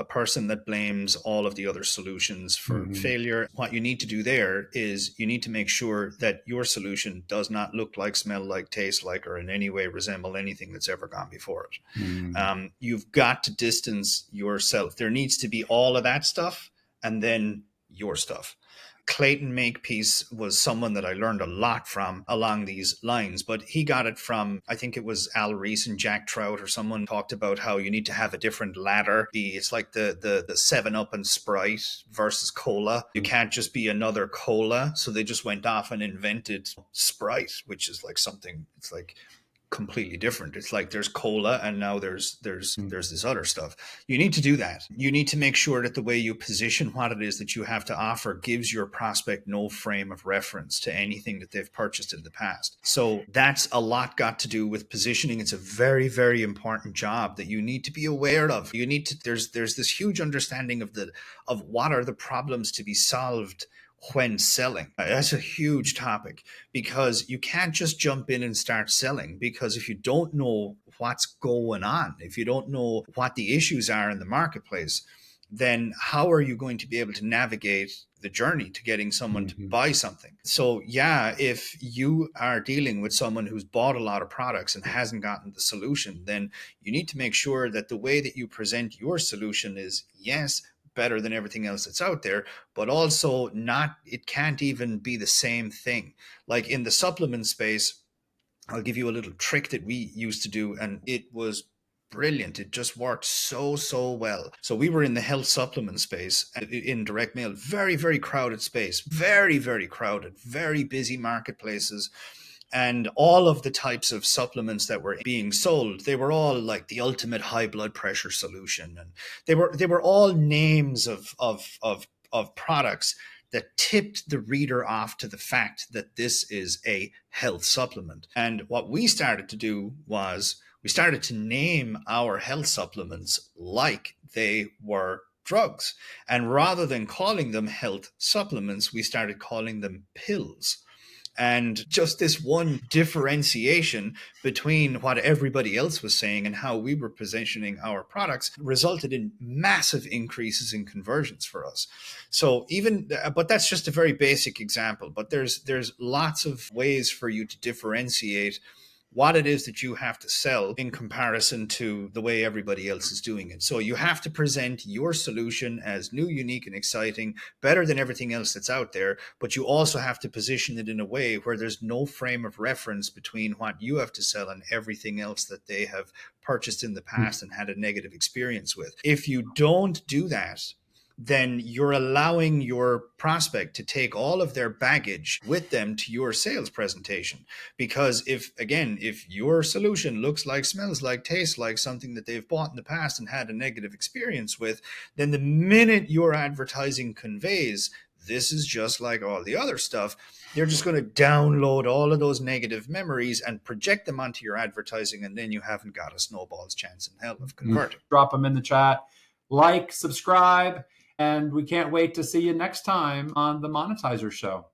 person that blames all of the other solutions for failure. What you need to do there is you need to make sure that your solution does not look like, smell like, taste like, or in any way resemble anything that's ever gone before it. You've got to distance yourself. There needs to be all of that stuff and then your stuff. Clayton Makepeace was someone that I learned a lot from along these lines, but he got it from, I think it was Al Reese and Jack Trout, or someone talked about how you need to have a different ladder. It's like the 7-Up and Sprite versus cola. You can't just be another cola. So they just went off and invented Sprite, which is like something, it's like completely different. It's like there's cola and now there's this other stuff. You need to do that. You need to make sure that the way you position what it is that you have to offer gives your prospect no frame of reference to anything that they've purchased in the past. So that's a lot got to do with positioning. It's a very, very important job that you need to be aware of. You need to, there's this huge understanding of what are the problems to be solved when selling. That's a huge topic, because you can't just jump in and start selling, because if you don't know what's going on, if you don't know what the issues are in the marketplace, then how are you going to be able to navigate the journey to getting someone to buy something? So yeah, if you are dealing with someone who's bought a lot of products and hasn't gotten the solution, then you need to make sure that the way that you present your solution is, yes, better than everything else that's out there, but also not, it can't even be the same thing. Like in the supplement space, I'll give you a little trick that we used to do, and it was brilliant. It just worked so well. So we were in the health supplement space in direct mail, very, very crowded space, very, very crowded, very busy marketplaces. And all of the types of supplements that were being sold, they were all like the ultimate high blood pressure solution. And they were all names of products that tipped the reader off to the fact that this is a health supplement. And what we started to do was we started to name our health supplements like they were drugs. And rather than calling them health supplements, we started calling them pills. And just this one differentiation between what everybody else was saying and how we were positioning our products resulted in massive increases in conversions for us. So but that's just a very basic example. But there's lots of ways for you to differentiate what it is that you have to sell in comparison to the way everybody else is doing it. So you have to present your solution as new, unique, and exciting, better than everything else that's out there, but you also have to position it in a way where there's no frame of reference between what you have to sell and everything else that they have purchased in the past and had a negative experience with. If you don't do that, then you're allowing your prospect to take all of their baggage with them to your sales presentation. Because if your solution looks like, smells like, tastes like something that they've bought in the past and had a negative experience with, then the minute your advertising conveys, this is just like all the other stuff, they're just going to download all of those negative memories and project them onto your advertising, and then you haven't got a snowball's chance in hell of converting. Drop them in the chat. Like, subscribe. And we can't wait to see you next time on the Monetizer Show.